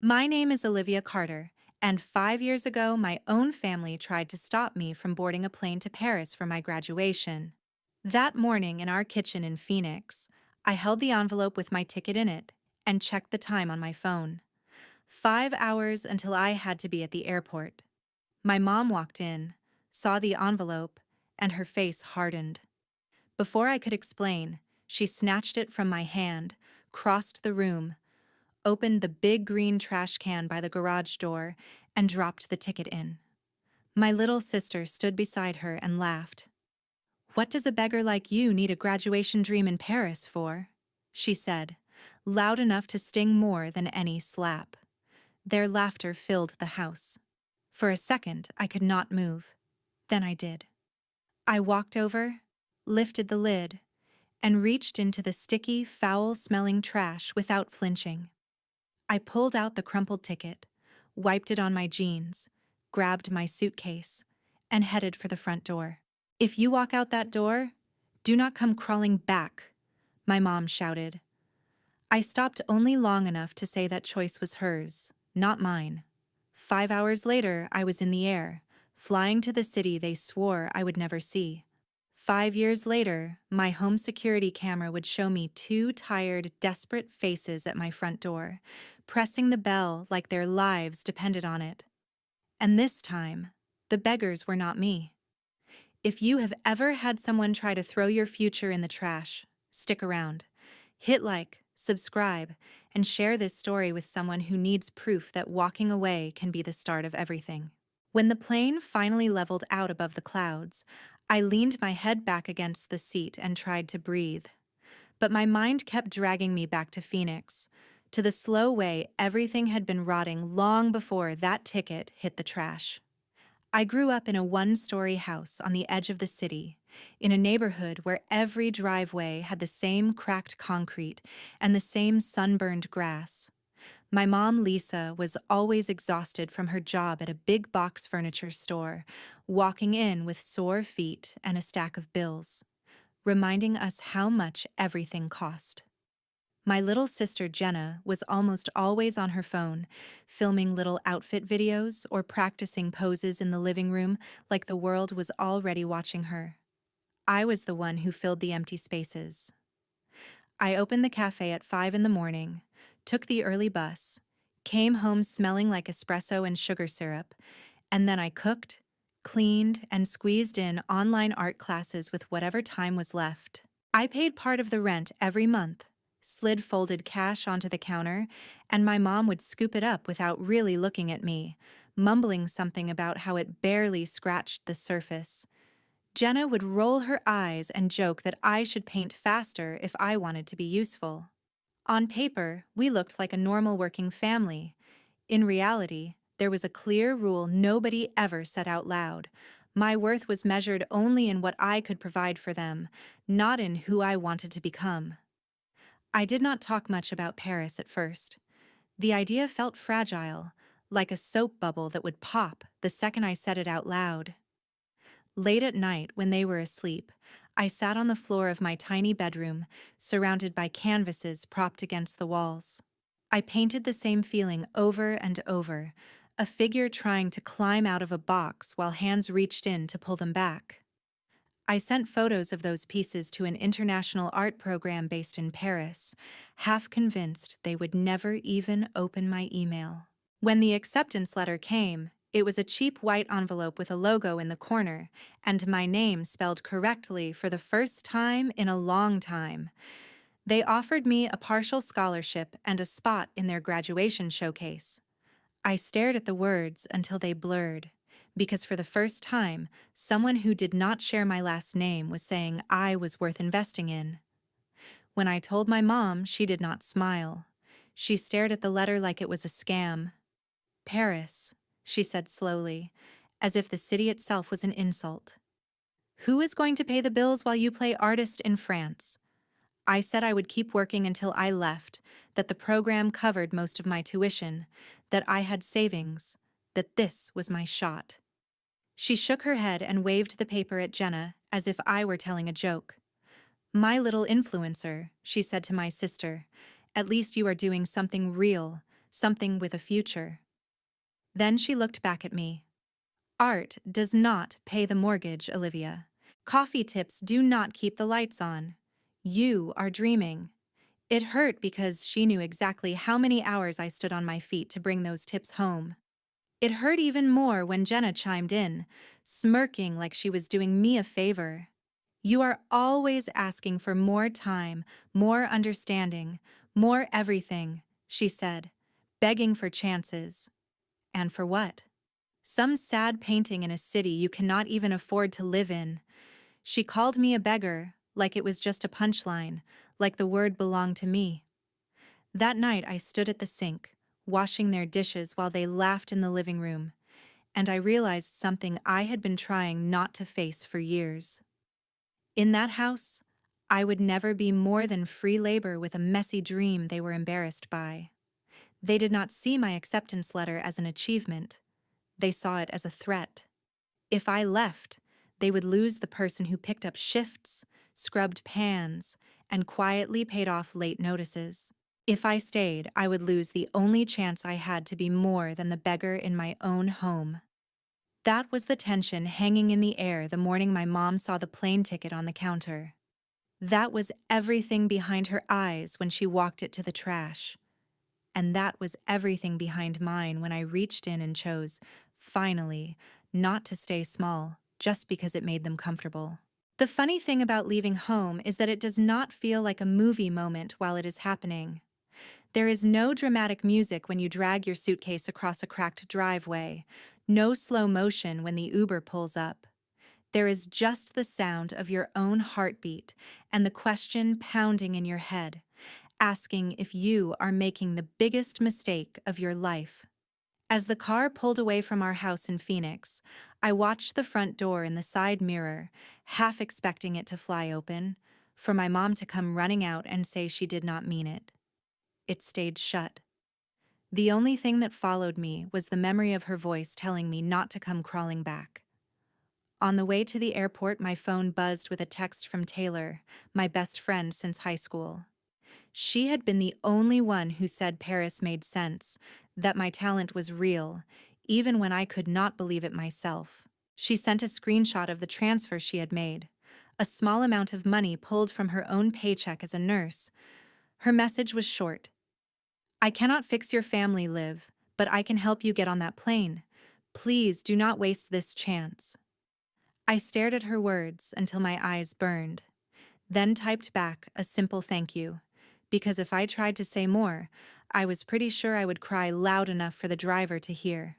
My name is Olivia Carter, and 5 years ago, my own family tried to stop me from boarding a plane to Paris for my graduation. That morning in our kitchen in Phoenix, I held the envelope with my ticket in it and checked the time on my phone. 5 hours until I had to be at the airport. My mom walked in, saw the envelope, and her face hardened. Before I could explain, she snatched it from my hand, crossed the room, opened the big green trash can by the garage door, and dropped the ticket in. My little sister stood beside her and laughed. "What does a beggar like you need a graduation dream in Paris for?" she said, loud enough to sting more than any slap. Their laughter filled the house. For a second, I could not move. Then I did. I walked over, lifted the lid, and reached into the sticky, foul-smelling trash without flinching. I pulled out the crumpled ticket, wiped it on my jeans, grabbed my suitcase, and headed for the front door. "If you walk out that door, do not come crawling back," my mom shouted. I stopped only long enough to say that choice was hers, not mine. 5 hours later, I was in the air, flying to the city they swore I would never see. 5 years later, my home security camera would show me two tired, desperate faces at my front door, pressing the bell like their lives depended on it. And this time, the beggars were not me. If you have ever had someone try to throw your future in the trash, stick around. Hit like, subscribe, and share this story with someone who needs proof that walking away can be the start of everything. When the plane finally leveled out above the clouds, I leaned my head back against the seat and tried to breathe. But my mind kept dragging me back to Phoenix, to the slow way everything had been rotting long before that ticket hit the trash. I grew up in a one-story house on the edge of the city, in a neighborhood where every driveway had the same cracked concrete and the same sunburned grass. My mom, Lisa, was always exhausted from her job at a big box furniture store, walking in with sore feet and a stack of bills, reminding us how much everything cost. My little sister Jenna was almost always on her phone, filming little outfit videos or practicing poses in the living room like the world was already watching her. I was the one who filled the empty spaces. I opened the cafe at 5 in the morning, took the early bus, came home smelling like espresso and sugar syrup, and then I cooked, cleaned, and squeezed in online art classes with whatever time was left. I paid part of the rent every month, slid folded cash onto the counter, and my mom would scoop it up without really looking at me, mumbling something about how it barely scratched the surface. Jenna would roll her eyes and joke that I should paint faster if I wanted to be useful. On paper, we looked like a normal working family. In reality, there was a clear rule nobody ever said out loud. My worth was measured only in what I could provide for them, not in who I wanted to become. I did not talk much about Paris at first. The idea felt fragile, like a soap bubble that would pop the second I said it out loud. Late at night, when they were asleep, I sat on the floor of my tiny bedroom, surrounded by canvases propped against the walls. I painted the same feeling over and over, a figure trying to climb out of a box while hands reached in to pull them back. I sent photos of those pieces to an international art program based in Paris, half convinced they would never even open my email. When the acceptance letter came, it was a cheap white envelope with a logo in the corner, and my name spelled correctly for the first time in a long time. They offered me a partial scholarship and a spot in their graduation showcase. I stared at the words until they blurred, because for the first time, someone who did not share my last name was saying I was worth investing in. When I told my mom, she did not smile. She stared at the letter like it was a scam. "Paris," she said slowly, as if the city itself was an insult. "Who is going to pay the bills while you play artist in France?" I said I would keep working until I left, that the program covered most of my tuition, that I had savings, that this was my shot. She shook her head and waved the paper at Jenna as if I were telling a joke. "My little influencer," she said to my sister, "at least you are doing something real, something with a future. Then she looked back at me. Art does not pay the mortgage, Olivia. Coffee tips do not keep the lights on. You are dreaming. It hurt because she knew exactly how many hours I stood on my feet to bring those tips home. It hurt even more when Jenna chimed in, smirking like she was doing me a favor. You are always asking for more time, more understanding, more everything, she said, begging for chances. And for what? Some sad painting in a city you cannot even afford to live in. She called me a beggar, like it was just a punchline, like the word belonged to me. That night I stood at the sink, washing their dishes while they laughed in the living room, and I realized something I had been trying not to face for years. In that house, I would never be more than free labor with a messy dream they were embarrassed by. They did not see my acceptance letter as an achievement. They saw it as a threat. If I left, they would lose the person who picked up shifts, scrubbed pans, and quietly paid off late notices. If I stayed, I would lose the only chance I had to be more than the beggar in my own home. That was the tension hanging in the air the morning my mom saw the plane ticket on the counter. That was everything behind her eyes when she walked it to the trash. And that was everything behind mine when I reached in and chose, finally, not to stay small, just because it made them comfortable. The funny thing about leaving home is that it does not feel like a movie moment while it is happening. There is no dramatic music when you drag your suitcase across a cracked driveway, no slow motion when the Uber pulls up. There is just the sound of your own heartbeat and the question pounding in your head, asking if you are making the biggest mistake of your life. As the car pulled away from our house in Phoenix, I watched the front door in the side mirror, half expecting it to fly open, for my mom to come running out and say she did not mean it. It stayed shut. The only thing that followed me was the memory of her voice telling me not to come crawling back. On the way to the airport, my phone buzzed with a text from Taylor, my best friend since high school. She had been the only one who said Paris made sense, that my talent was real, even when I could not believe it myself. She sent a screenshot of the transfer she had made, a small amount of money pulled from her own paycheck as a nurse. Her message was short. I cannot fix your family, Liv, but I can help you get on that plane. Please do not waste this chance. I stared at her words until my eyes burned, then typed back a simple thank you, because if I tried to say more, I was pretty sure I would cry loud enough for the driver to hear.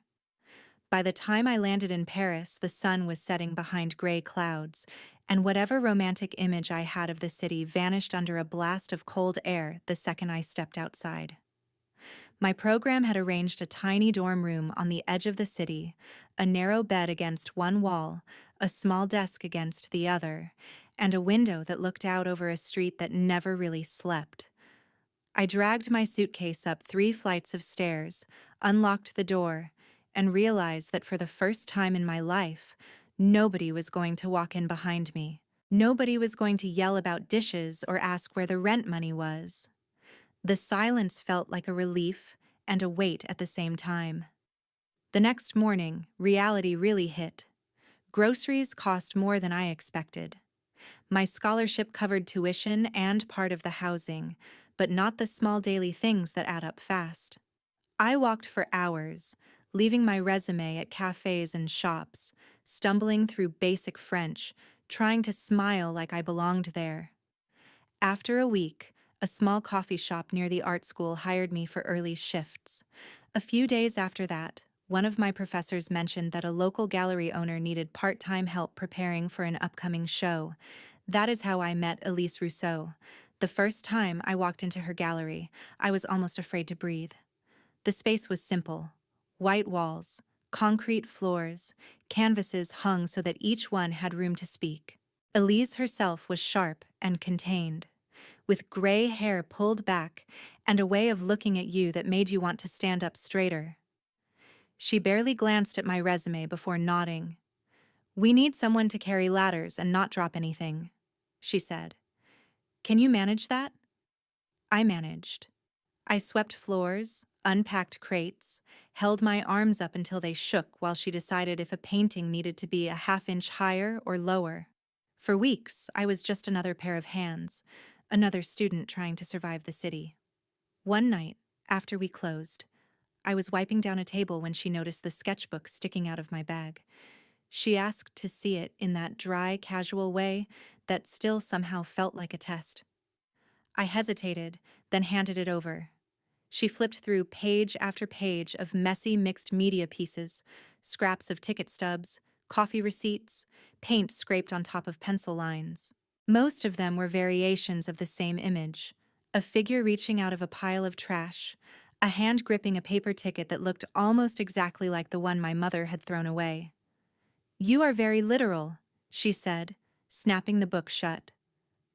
By the time I landed in Paris, the sun was setting behind gray clouds, and whatever romantic image I had of the city vanished under a blast of cold air the second I stepped outside. My program had arranged a tiny dorm room on the edge of the city, a narrow bed against one wall, a small desk against the other, and a window that looked out over a street that never really slept. I dragged my suitcase up 3 flights of stairs, unlocked the door, and realized that for the first time in my life, nobody was going to walk in behind me. Nobody was going to yell about dishes or ask where the rent money was. The silence felt like a relief and a weight at the same time. The next morning, reality really hit. Groceries cost more than I expected. My scholarship covered tuition and part of the housing, but not the small daily things that add up fast. I walked for hours, leaving my resume at cafes and shops, stumbling through basic French, trying to smile like I belonged there. After a week, a small coffee shop near the art school hired me for early shifts. A few days after that, one of my professors mentioned that a local gallery owner needed part-time help preparing for an upcoming show. That is how I met Elise Rousseau. The first time I walked into her gallery, I was almost afraid to breathe. The space was simple. White walls, concrete floors, canvases hung so that each one had room to speak. Elise herself was sharp and contained, with gray hair pulled back and a way of looking at you that made you want to stand up straighter. She barely glanced at my resume before nodding. "We need someone to carry ladders and not drop anything," she said. "Can you manage that?" I managed. I swept floors, unpacked crates, held my arms up until they shook while she decided if a painting needed to be a half-inch higher or lower. For weeks, I was just another pair of hands, another student trying to survive the city. One night, after we closed, I was wiping down a table when she noticed the sketchbook sticking out of my bag. She asked to see it in that dry, casual way that still somehow felt like a test. I hesitated, then handed it over. She flipped through page after page of messy mixed media pieces, scraps of ticket stubs, coffee receipts, paint scraped on top of pencil lines. Most of them were variations of the same image: a figure reaching out of a pile of trash, a hand gripping a paper ticket that looked almost exactly like the one my mother had thrown away. "You are very literal," she said, snapping the book shut.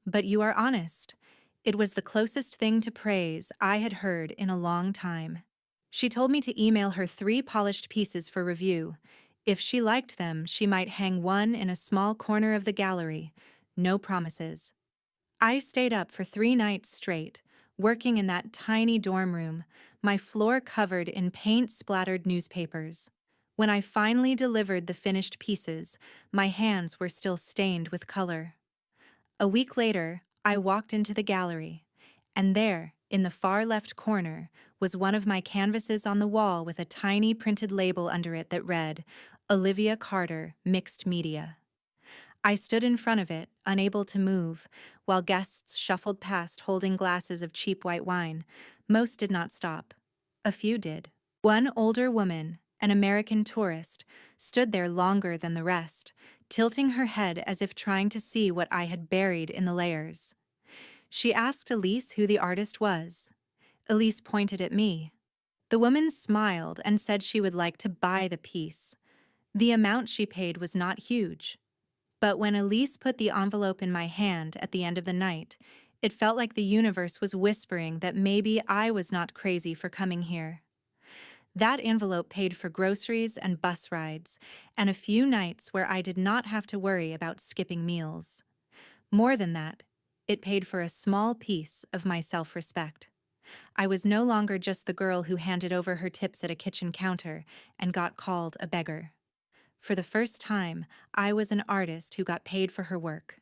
"But you are honest." It was the closest thing to praise I had heard in a long time. She told me to email her 3 polished pieces for review. If she liked them, she might hang one in a small corner of the gallery. No promises. I stayed up for 3 nights straight, working in that tiny dorm room, my floor covered in paint-splattered newspapers. When I finally delivered the finished pieces, my hands were still stained with color. A week later, I walked into the gallery, and there, in the far left corner, was one of my canvases on the wall with a tiny printed label under it that read, "Olivia Carter, Mixed Media." I stood in front of it, unable to move, while guests shuffled past holding glasses of cheap white wine. Most did not stop. A few did. One older woman, an American tourist, stood there longer than the rest, tilting her head as if trying to see what I had buried in the layers. She asked Elise who the artist was. Elise pointed at me. The woman smiled and said she would like to buy the piece. The amount she paid was not huge. But when Elise put the envelope in my hand at the end of the night, it felt like the universe was whispering that maybe I was not crazy for coming here. That envelope paid for groceries and bus rides, and a few nights where I did not have to worry about skipping meals. More than that, it paid for a small piece of my self-respect. I was no longer just the girl who handed over her tips at a kitchen counter and got called a beggar. For the first time, I was an artist who got paid for her work.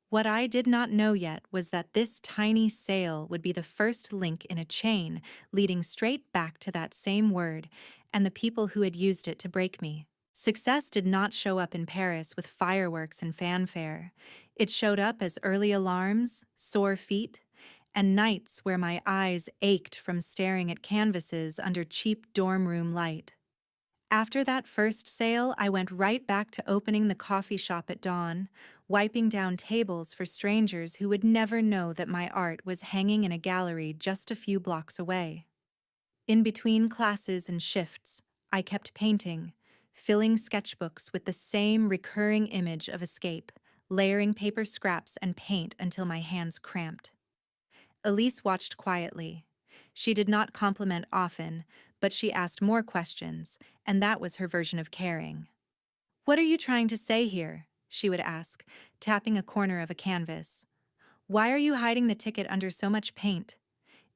What I did not know yet was that this tiny sale would be the first link in a chain leading straight back to that same word and the people who had used it to break me. Success did not show up in Paris with fireworks and fanfare. It showed up as early alarms, sore feet, and nights where my eyes ached from staring at canvases under cheap dorm room light. After that first sale, I went right back to opening the coffee shop at dawn, wiping down tables for strangers who would never know that my art was hanging in a gallery just a few blocks away. In between classes and shifts, I kept painting, filling sketchbooks with the same recurring image of escape, layering paper scraps and paint until my hands cramped. Elise watched quietly. She did not compliment often, but she asked more questions, and that was her version of caring. "What are you trying to say here?" she would ask, tapping a corner of a canvas. "Why are you hiding the ticket under so much paint?"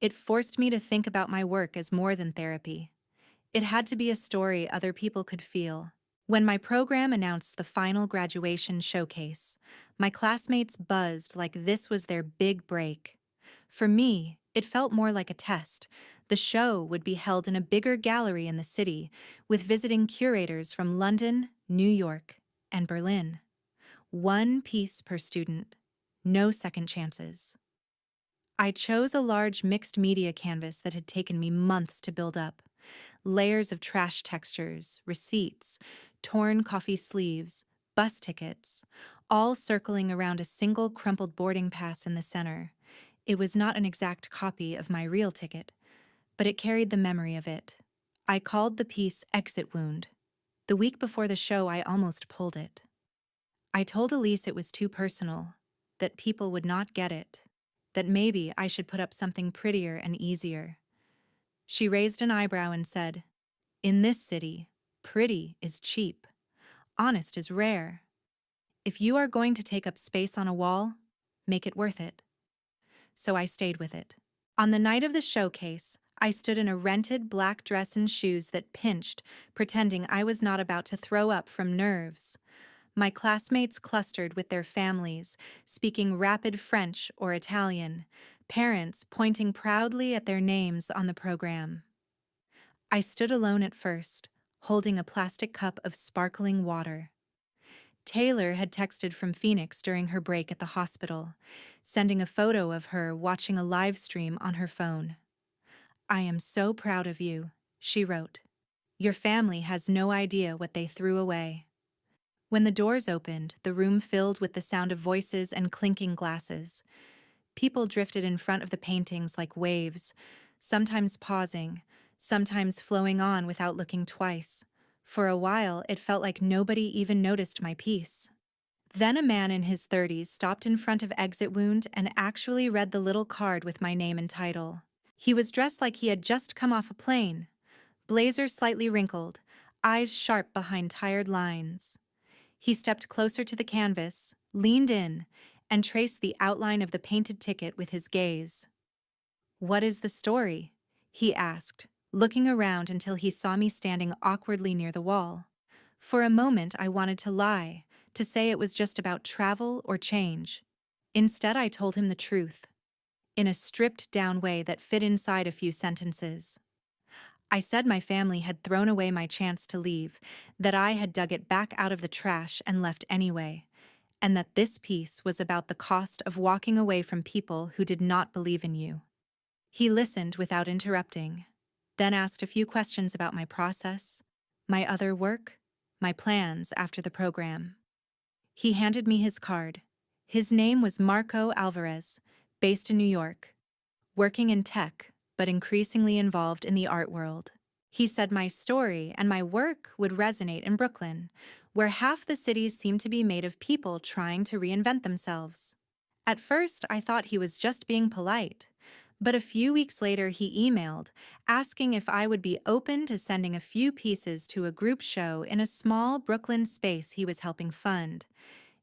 It forced me to think about my work as more than therapy. It had to be a story other people could feel. When my program announced the final graduation showcase, my classmates buzzed like this was their big break. For me, it felt more like a test. The show would be held in a bigger gallery in the city, with visiting curators from London, New York, and Berlin. 1 piece per student. No second chances. I chose a large mixed media canvas that had taken me months to build up. Layers of trash textures, receipts, torn coffee sleeves, bus tickets, all circling around a single crumpled boarding pass in the center. It was not an exact copy of my real ticket, but it carried the memory of it. I called the piece Exit Wound. The week before the show, I almost pulled it. I told Elise it was too personal, that people would not get it, that maybe I should put up something prettier and easier. She raised an eyebrow and said, "In this city, pretty is cheap. Honest is rare. If you are going to take up space on a wall, make it worth it." So I stayed with it. On the night of the showcase, I stood in a rented black dress and shoes that pinched, pretending I was not about to throw up from nerves. My classmates clustered with their families, speaking rapid French or Italian, parents pointing proudly at their names on the program. I stood alone at first, holding a plastic cup of sparkling water. Taylor had texted from Phoenix during her break at the hospital, sending a photo of her watching a live stream on her phone. "I am so proud of you," she wrote. "Your family has no idea what they threw away." When the doors opened, the room filled with the sound of voices and clinking glasses. People drifted in front of the paintings like waves, sometimes pausing, sometimes flowing on without looking twice. For a while, it felt like nobody even noticed my piece. Then a man in his 30s stopped in front of Exit Wound and actually read the little card with my name and title. He was dressed like he had just come off a plane, blazer slightly wrinkled, eyes sharp behind tired lines. He stepped closer to the canvas, leaned in, and traced the outline of the painted ticket with his gaze. "What is the story?" he asked, looking around until he saw me standing awkwardly near the wall. For a moment I wanted to lie, to say it was just about travel or change. Instead I told him the truth, in a stripped-down way that fit inside a few sentences. I said my family had thrown away my chance to leave, that I had dug it back out of the trash and left anyway, and that this piece was about the cost of walking away from people who did not believe in you. He listened without interrupting, then asked a few questions about my process, my other work, my plans after the program. He handed me his card. His name was Marco Alvarez, based in New York, working in tech, but increasingly involved in the art world. He said my story and my work would resonate in Brooklyn, where half the cities seem to be made of people trying to reinvent themselves. At first, I thought he was just being polite, but a few weeks later he emailed, asking if I would be open to sending a few pieces to a group show in a small Brooklyn space he was helping fund.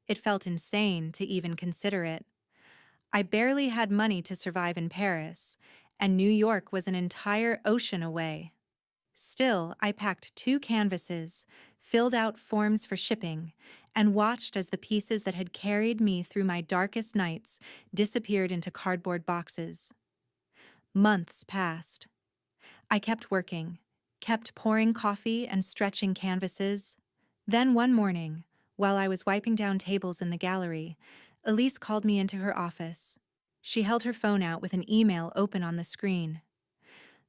It felt insane to even consider it. I barely had money to survive in Paris, and New York was an entire ocean away. Still, I packed 2 canvases, filled out forms for shipping, and watched as the pieces that had carried me through my darkest nights disappeared into cardboard boxes. Months passed. I kept working, kept pouring coffee and stretching canvases. Then one morning, while I was wiping down tables in the gallery, Elise called me into her office. She held her phone out with an email open on the screen.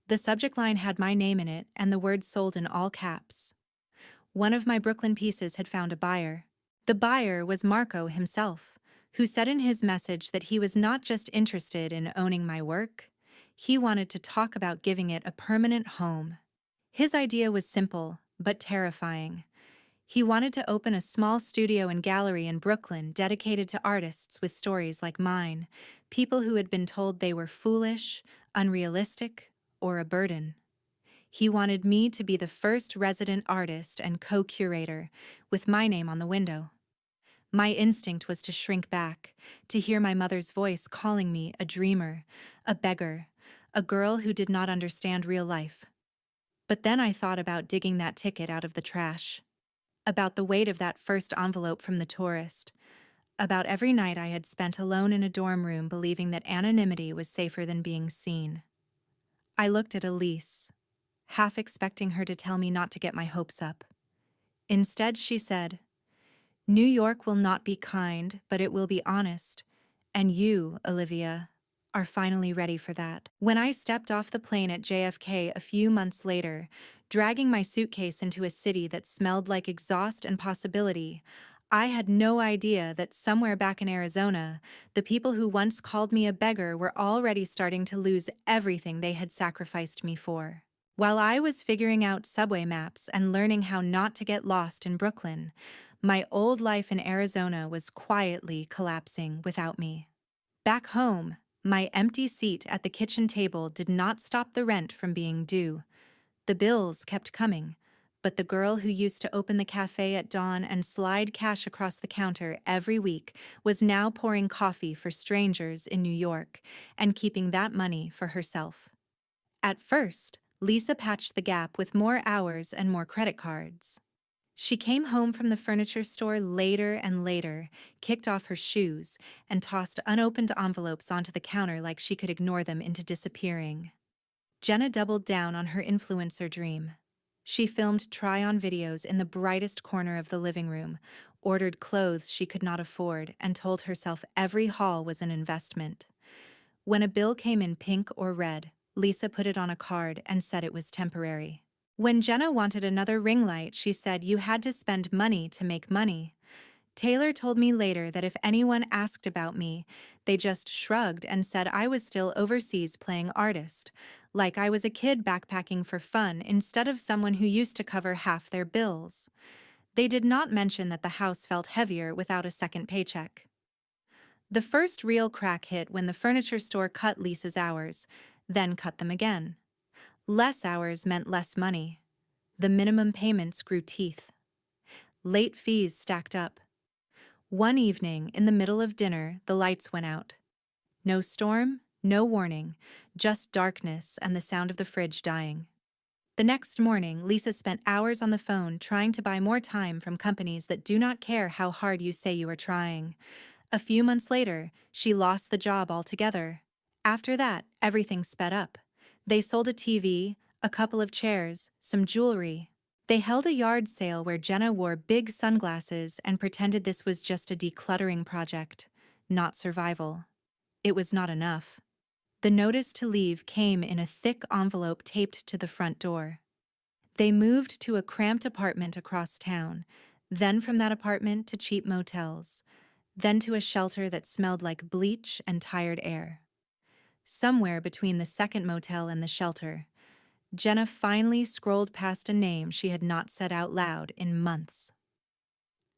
The subject line had my name in it and the word sold in all caps. One of my Brooklyn pieces had found a buyer. The buyer was Marco himself, who said in his message that he was not just interested in owning my work, he wanted to talk about giving it a permanent home. His idea was simple, but terrifying. He wanted to open a small studio and gallery in Brooklyn dedicated to artists with stories like mine, people who had been told they were foolish, unrealistic, or a burden. He wanted me to be the first resident artist and co-curator, with my name on the window. My instinct was to shrink back, to hear my mother's voice calling me a dreamer, a beggar, a girl who did not understand real life. But then I thought about digging that ticket out of the trash, about the weight of that first envelope from the tourist, about every night I had spent alone in a dorm room believing that anonymity was safer than being seen. I looked at Elise, half expecting her to tell me not to get my hopes up. Instead, she said, "New York will not be kind, but it will be honest. And you, Olivia, are finally ready for that." When I stepped off the plane at JFK a few months later, dragging my suitcase into a city that smelled like exhaust and possibility, I had no idea that somewhere back in Arizona, the people who once called me a beggar were already starting to lose everything they had sacrificed me for. While I was figuring out subway maps and learning how not to get lost in Brooklyn, my old life in Arizona was quietly collapsing without me. Back home, my empty seat at the kitchen table did not stop the rent from being due. The bills kept coming, but the girl who used to open the cafe at dawn and slide cash across the counter every week was now pouring coffee for strangers in New York and keeping that money for herself. At first, Lisa patched the gap with more hours and more credit cards. She came home from the furniture store later and later, kicked off her shoes, and tossed unopened envelopes onto the counter like she could ignore them into disappearing. Jenna doubled down on her influencer dream. She filmed try-on videos in the brightest corner of the living room, ordered clothes she could not afford, and told herself every haul was an investment. When a bill came in pink or red, Lisa put it on a card and said it was temporary. When Jenna wanted another ring light, she said you had to spend money to make money. Taylor told me later that if anyone asked about me, they just shrugged and said I was still overseas playing artist, like I was a kid backpacking for fun instead of someone who used to cover half their bills. They did not mention that the house felt heavier without a second paycheck. The first real crack hit when the furniture store cut Lisa's hours, then cut them again. Less hours meant less money. The minimum payments grew teeth. Late fees stacked up. One evening, in the middle of dinner, the lights went out. No storm, no warning, just darkness and the sound of the fridge dying. The next morning, Lisa spent hours on the phone trying to buy more time from companies that do not care how hard you say you are trying. A few months later, she lost the job altogether. After that, everything sped up. They sold a TV, a couple of chairs, some jewelry. They held a yard sale where Jenna wore big sunglasses and pretended this was just a decluttering project, not survival. It was not enough. The notice to leave came in a thick envelope taped to the front door. They moved to a cramped apartment across town, then from that apartment to cheap motels, then to a shelter that smelled like bleach and tired air. Somewhere between the second motel and the shelter, Jenna finally scrolled past a name she had not said out loud in months.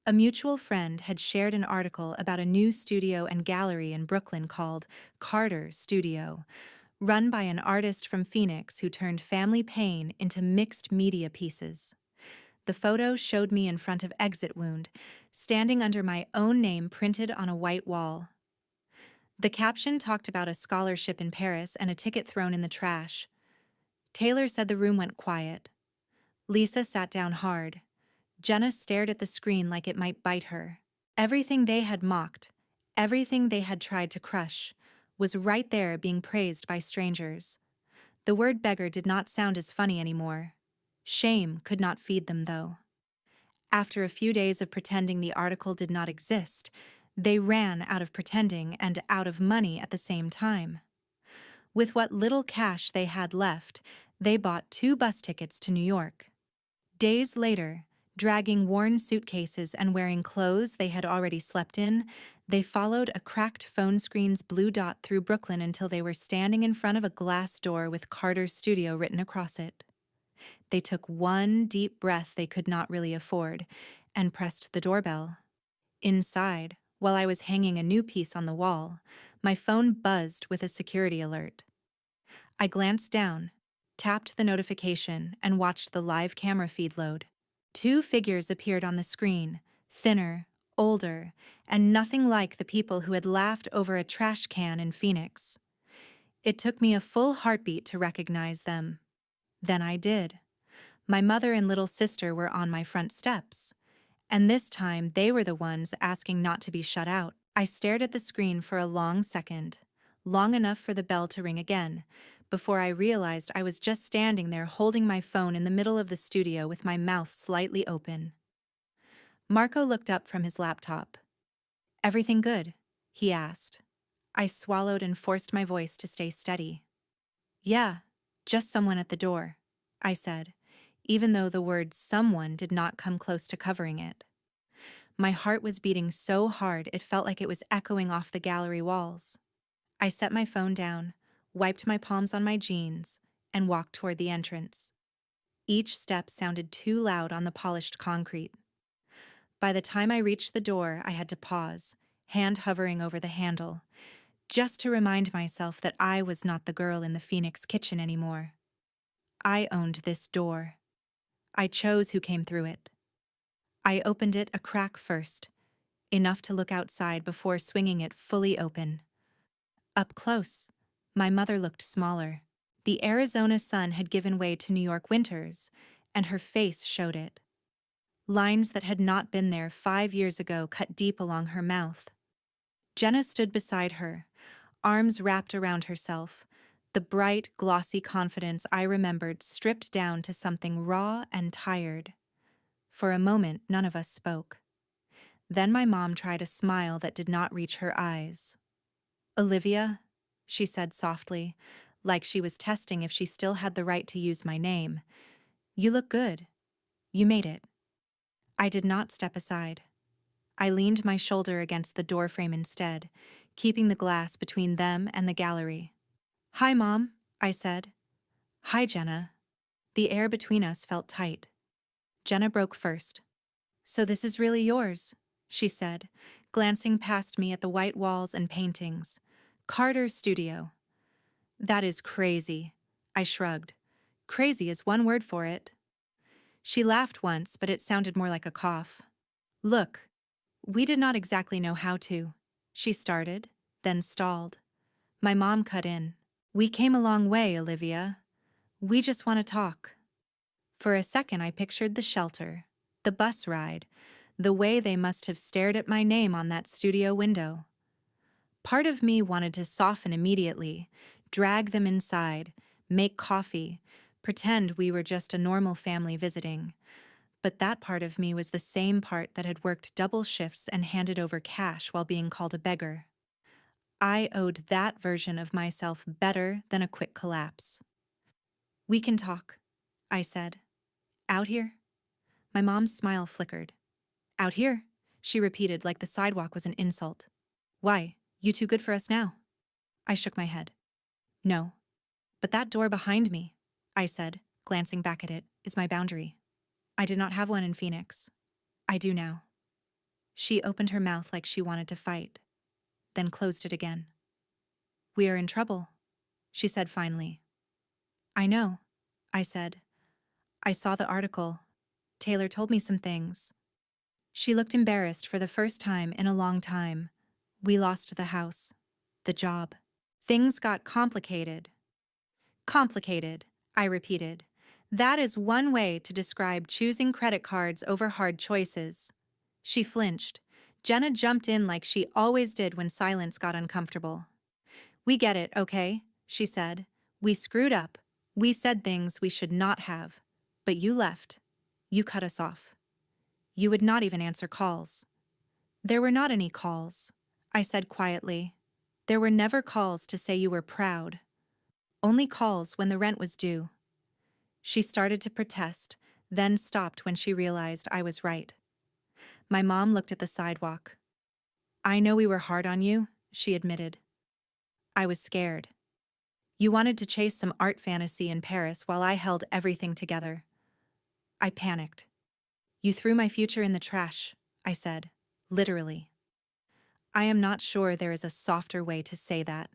A mutual friend had shared an article about a new studio and gallery in Brooklyn called Carter Studio, run by an artist from Phoenix who turned family pain into mixed media pieces. The photo showed me in front of Exit Wound, standing under my own name printed on a white wall. The caption talked about a scholarship in Paris and a ticket thrown in the trash. Taylor said the room went quiet. Lisa sat down hard. Jenna stared at the screen like it might bite her. Everything they had mocked, everything they had tried to crush, was right there being praised by strangers. The word beggar did not sound as funny anymore. Shame could not feed them, though. After a few days of pretending the article did not exist, they ran out of pretending and out of money at the same time. With what little cash they had left, they bought 2 bus tickets to New York. Days later, dragging worn suitcases and wearing clothes they had already slept in, they followed a cracked phone screen's blue dot through Brooklyn until they were standing in front of a glass door with Carter's Studio written across it. They took one deep breath they could not really afford and pressed the doorbell. Inside, while I was hanging a new piece on the wall, my phone buzzed with a security alert. I glanced down, tapped the notification, and watched the live camera feed load. 2 figures appeared on the screen, thinner, older, and nothing like the people who had laughed over a trash can in Phoenix. It took me a full heartbeat to recognize them. Then I did. My mother and little sister were on my front steps, and this time they were the ones asking not to be shut out. I stared at the screen for a long second, long enough for the bell to ring again, before I realized I was just standing there holding my phone in the middle of the studio with my mouth slightly open. Marco looked up from his laptop. "Everything good?" he asked. I swallowed and forced my voice to stay steady. "Yeah, just someone at the door," I said, even though the word someone did not come close to covering it. My heart was beating so hard it felt like it was echoing off the gallery walls. I set my phone down, wiped my palms on my jeans, and walked toward the entrance. Each step sounded too loud on the polished concrete. By the time I reached the door, I had to pause, hand hovering over the handle, just to remind myself that I was not the girl in the Phoenix kitchen anymore. I owned this door. I chose who came through it. I opened it a crack first, enough to look outside before swinging it fully open. Up close, my mother looked smaller. The Arizona sun had given way to New York winters, and her face showed it. Lines that had not been there 5 years ago cut deep along her mouth. Jenna stood beside her, arms wrapped around herself, the bright, glossy confidence I remembered stripped down to something raw and tired. For a moment, none of us spoke. Then my mom tried a smile that did not reach her eyes. "Olivia," she said softly, like she was testing if she still had the right to use my name. "You look good. You made it." I did not step aside. I leaned my shoulder against the doorframe instead, keeping the glass between them and the gallery. "Hi, Mom," I said. "Hi, Jenna." The air between us felt tight. Jenna broke first. "So this is really yours," she said, glancing past me at the white walls and paintings. "Carter's studio." "That is crazy," I shrugged. "Crazy is one word for it." She laughed once, but it sounded more like a cough. "Look, we did not exactly know how to," she started, then stalled. My mom cut in. "We came a long way, Olivia. We just want to talk." For a second I pictured the shelter, the bus ride, the way they must have stared at my name on that studio window. Part of me wanted to soften immediately, drag them inside, make coffee, pretend we were just a normal family visiting. But that part of me was the same part that had worked double shifts and handed over cash while being called a beggar. I owed that version of myself better than a quick collapse. "We can talk," I said. "Out here?" My mom's smile flickered. "Out here," she repeated like the sidewalk was an insult. "Why, you too good for us now?" I shook my head. "No. But that door behind me," I said, glancing back at it, "is my boundary. I did not have one in Phoenix. I do now." She opened her mouth like she wanted to fight, then closed it again. "We are in trouble," she said finally. "I know," I said. "I saw the article. Taylor told me some things." She looked embarrassed for the first time in a long time. "We lost the house, the job. Things got complicated." "Complicated," I repeated. "That is one way to describe choosing credit cards over hard choices." She flinched. Jenna jumped in like she always did when silence got uncomfortable. "We get it, okay?" she said. "We screwed up. We said things we should not have. But you left. You cut us off. You would not even answer calls." "There were not any calls," I said quietly. "There were never calls to say you were proud. Only calls when the rent was due." She started to protest, then stopped when she realized I was right. My mom looked at the sidewalk. "I know we were hard on you," she admitted. I was scared. "You wanted to chase some art fantasy in Paris while I held everything together." I panicked. "You threw my future in the trash," I said, literally. I am not sure there is a softer way to say that.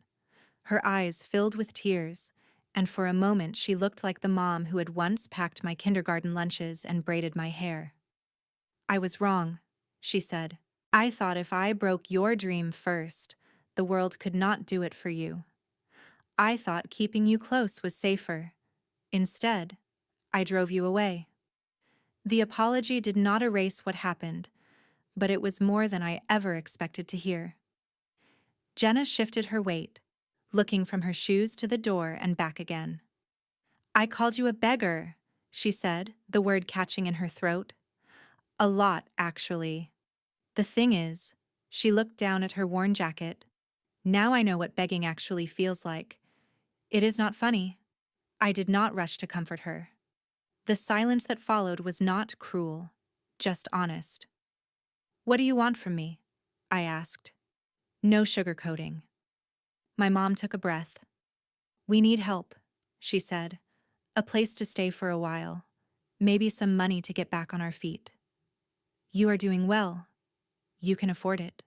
Her eyes filled with tears, and for a moment she looked like the mom who had once packed my kindergarten lunches and braided my hair. "I was wrong," she said. "I thought if I broke your dream first, the world could not do it for you. I thought keeping you close was safer. Instead, I drove you away." The apology did not erase what happened, but it was more than I ever expected to hear. Jenna shifted her weight, looking from her shoes to the door and back again. "I called you a beggar," she said, the word catching in her throat. "A lot, actually. The thing is," she looked down at her worn jacket, "now I know what begging actually feels like. It is not funny." I did not rush to comfort her. The silence that followed was not cruel, just honest. "What do you want from me?" I asked. No sugarcoating. My mom took a breath. "We need help," she said. "A place to stay for a while. Maybe some money to get back on our feet." "You are doing well. You can afford it."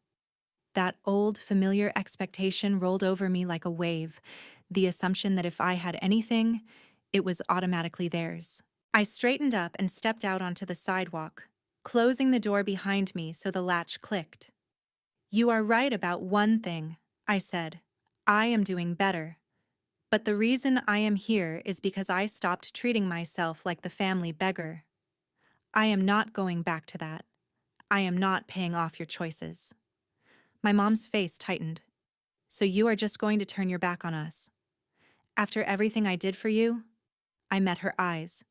That old, familiar expectation rolled over me like a wave, the assumption that if I had anything, it was automatically theirs. I straightened up and stepped out onto the sidewalk, closing the door behind me so the latch clicked. "You are right about one thing," I said. "I am doing better. But the reason I am here is because I stopped treating myself like the family beggar. I am not going back to that. I am not paying off your choices. My mom's face tightened. So you are just going to turn your back on us? After everything I did for you? I met her eyes.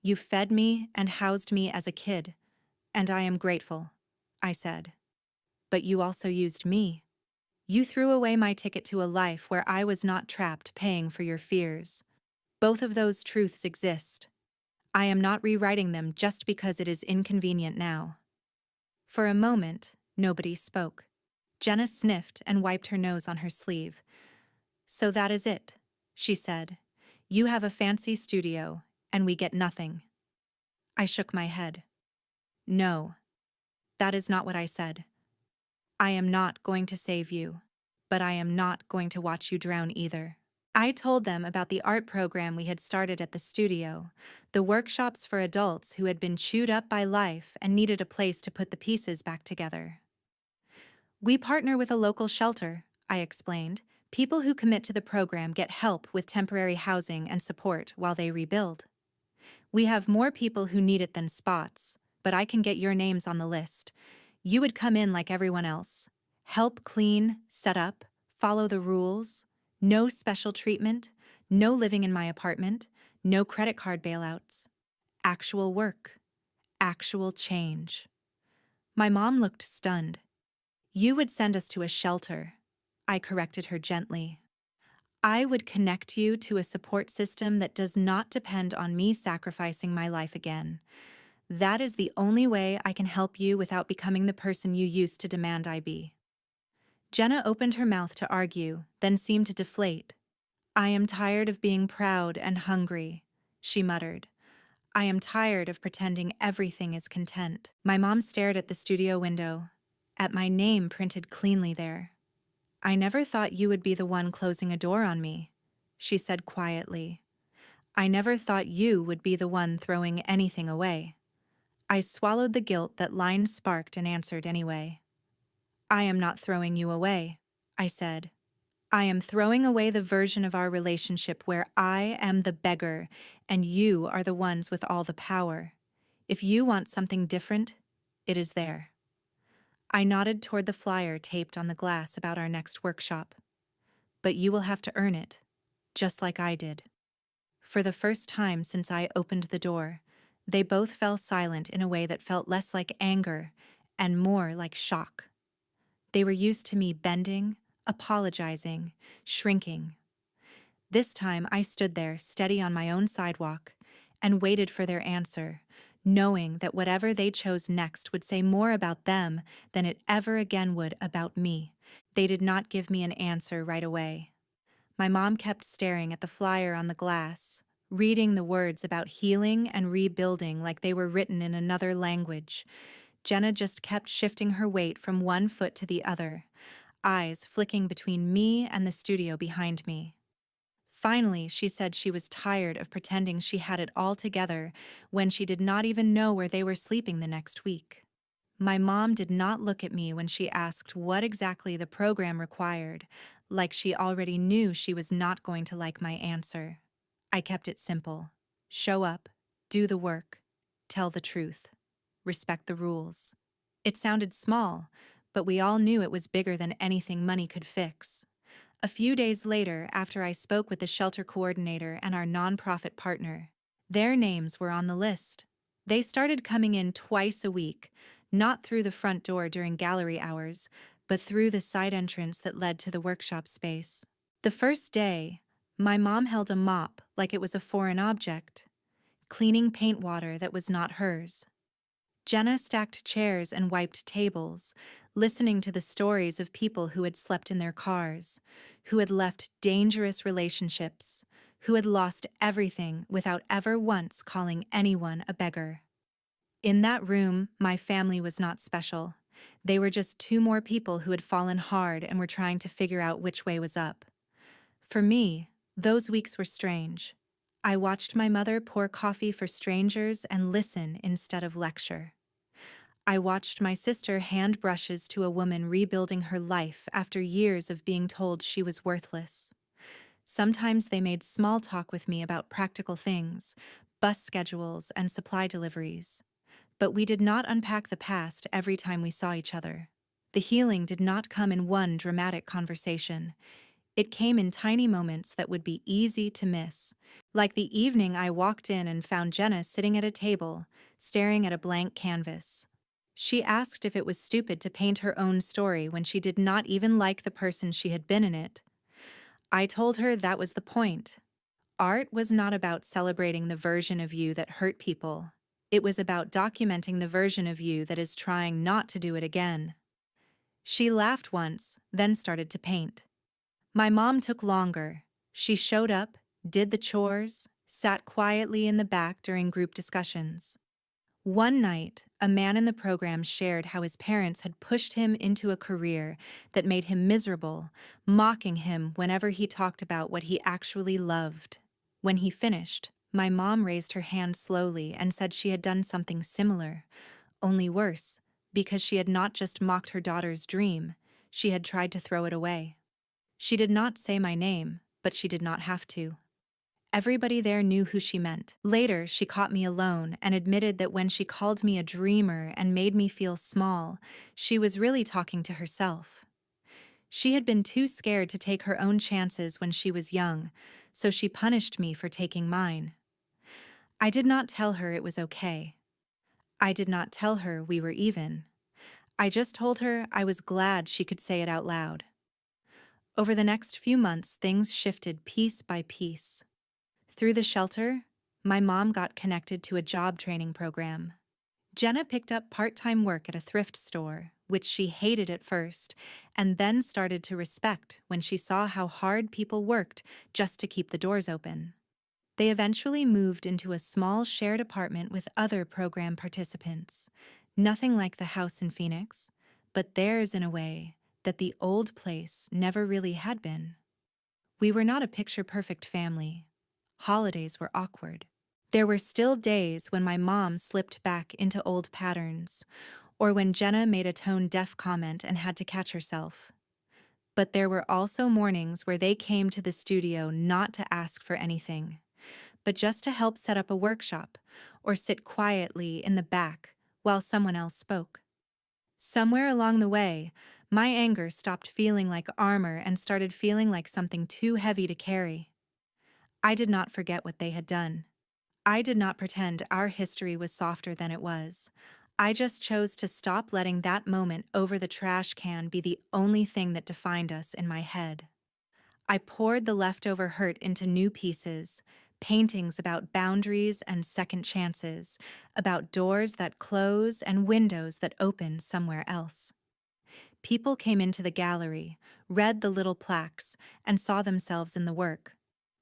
You fed me and housed me as a kid, and I am grateful, I said. But you also used me. You threw away my ticket to a life where I was not trapped paying for your fears. Both of those truths exist. I am not rewriting them just because it is inconvenient now. For a moment, nobody spoke. Jenna sniffed and wiped her nose on her sleeve. So that is it, she said. You have a fancy studio, and we get nothing. I shook my head. No, that is not what I said. I am not going to save you, but I am not going to watch you drown either. I told them about the art program we had started at the studio, the workshops for adults who had been chewed up by life and needed a place to put the pieces back together. We partner with a local shelter, I explained. People who commit to the program get help with temporary housing and support while they rebuild. We have more people who need it than spots, but I can get your names on the list. You would come in like everyone else. Help clean, set up, follow the rules. No special treatment, no living in my apartment, no credit card bailouts. Actual work. Actual change. My mom looked stunned. You would send us to a shelter. I corrected her gently. I would connect you to a support system that does not depend on me sacrificing my life again. That is the only way I can help you without becoming the person you used to demand I be. Jenna opened her mouth to argue, then seemed to deflate. I am tired of being proud and hungry, she muttered. I am tired of pretending everything is content. My mom stared at the studio window, at my name printed cleanly there. I never thought you would be the one closing a door on me, she said quietly. I never thought you would be the one throwing anything away. I swallowed the guilt that line sparked and answered anyway. I am not throwing you away, I said. I am throwing away the version of our relationship where I am the beggar and you are the ones with all the power. If you want something different, it is there. I nodded toward the flyer taped on the glass about our next workshop. But you will have to earn it, just like I did. For the first time since I opened the door, they both fell silent in a way that felt less like anger and more like shock. They were used to me bending, apologizing, shrinking. This time I stood there, steady on my own sidewalk, and waited for their answer, knowing that whatever they chose next would say more about them than it ever again would about me. They did not give me an answer right away. My mom kept staring at the flyer on the glass, reading the words about healing and rebuilding like they were written in another language. Jenna just kept shifting her weight from one foot to the other, eyes flicking between me and the studio behind me. Finally, she said she was tired of pretending she had it all together when she did not even know where they were sleeping the next week. My mom did not look at me when she asked what exactly the program required, like she already knew she was not going to like my answer. I kept it simple. Show up, do the work, tell the truth, respect the rules. It sounded small, but we all knew it was bigger than anything money could fix. A few days later, after I spoke with the shelter coordinator and our nonprofit partner, their names were on the list. They started coming in twice a week, not through the front door during gallery hours, but through the side entrance that led to the workshop space. The first day, my mom held a mop like it was a foreign object, cleaning paint water that was not hers. Jenna stacked chairs and wiped tables, listening to the stories of people who had slept in their cars, who had left dangerous relationships, who had lost everything without ever once calling anyone a beggar. In that room, my family was not special. They were just two more people who had fallen hard and were trying to figure out which way was up. For me, those weeks were strange. I watched my mother pour coffee for strangers and listen instead of lecture. I watched my sister hand brushes to a woman rebuilding her life after years of being told she was worthless. Sometimes they made small talk with me about practical things, bus schedules, and supply deliveries. But we did not unpack the past every time we saw each other. The healing did not come in one dramatic conversation. It came in tiny moments that would be easy to miss. Like the evening I walked in and found Jenna sitting at a table, staring at a blank canvas. She asked if it was stupid to paint her own story when she did not even like the person she had been in it. I told her that was the point. Art was not about celebrating the version of you that hurt people. It was about documenting the version of you that is trying not to do it again. She laughed once, then started to paint. My mom took longer. She showed up, did the chores, sat quietly in the back during group discussions. One night, a man in the program shared how his parents had pushed him into a career that made him miserable, mocking him whenever he talked about what he actually loved. When he finished, my mom raised her hand slowly and said she had done something similar, only worse, because she had not just mocked her daughter's dream, she had tried to throw it away. She did not say my name, but she did not have to. Everybody there knew who she meant. Later, she caught me alone and admitted that when she called me a dreamer and made me feel small, she was really talking to herself. She had been too scared to take her own chances when she was young, so she punished me for taking mine. I did not tell her it was okay. I did not tell her we were even. I just told her I was glad she could say it out loud. Over the next few months, things shifted piece by piece. Through the shelter, my mom got connected to a job training program. Jenna picked up part-time work at a thrift store, which she hated at first, and then started to respect when she saw how hard people worked just to keep the doors open. They eventually moved into a small shared apartment with other program participants. Nothing like the house in Phoenix, but theirs in a way that the old place never really had been. We were not a picture-perfect family. Holidays were awkward. There were still days when my mom slipped back into old patterns, or when Jenna made a tone-deaf comment and had to catch herself. But there were also mornings where they came to the studio not to ask for anything, but just to help set up a workshop or sit quietly in the back while someone else spoke. Somewhere along the way, my anger stopped feeling like armor and started feeling like something too heavy to carry. I did not forget what they had done. I did not pretend our history was softer than it was. I just chose to stop letting that moment over the trash can be the only thing that defined us in my head. I poured the leftover hurt into new pieces, paintings about boundaries and second chances, about doors that close and windows that open somewhere else. People came into the gallery, read the little plaques, and saw themselves in the work.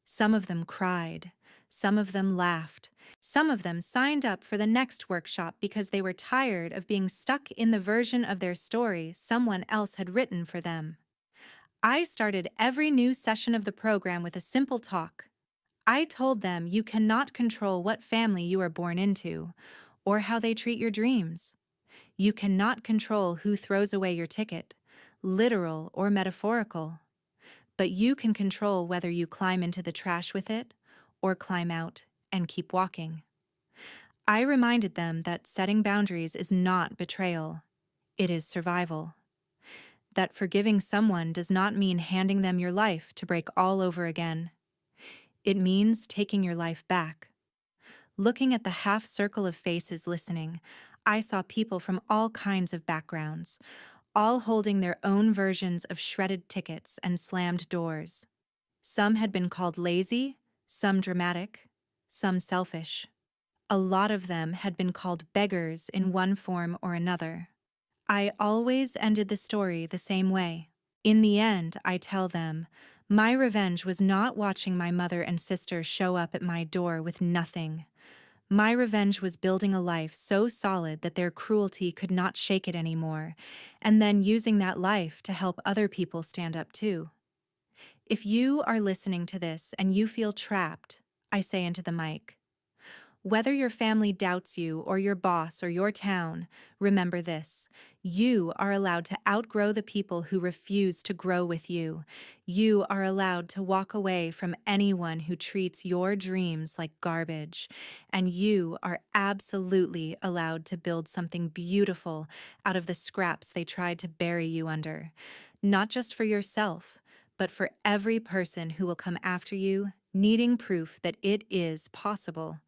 Some of them cried. Some of them laughed. Some of them signed up for the next workshop because they were tired of being stuck in the version of their story someone else had written for them. I started every new session of the program with a simple talk. I told them you cannot control what family you are born into, or how they treat your dreams. You cannot control who throws away your ticket, literal or metaphorical. But you can control whether you climb into the trash with it, or climb out and keep walking. I reminded them that setting boundaries is not betrayal. It is survival. That forgiving someone does not mean handing them your life to break all over again. It means taking your life back. Looking at the half circle of faces listening, I saw people from all kinds of backgrounds, all holding their own versions of shredded tickets and slammed doors. Some had been called lazy, some dramatic, some selfish. A lot of them had been called beggars in one form or another. I always ended the story the same way. In the end, I tell them, my revenge was not watching my mother and sister show up at my door with nothing. My revenge was building a life so solid that their cruelty could not shake it anymore, and then using that life to help other people stand up too. If you are listening to this and you feel trapped, I say into the mic, Whether your family doubts you or your boss or your town, remember this. You are allowed to outgrow the people who refuse to grow with you. You are allowed to walk away from anyone who treats your dreams like garbage. And you are absolutely allowed to build something beautiful out of the scraps they tried to bury you under. Not just for yourself, but for every person who will come after you, needing proof that it is possible.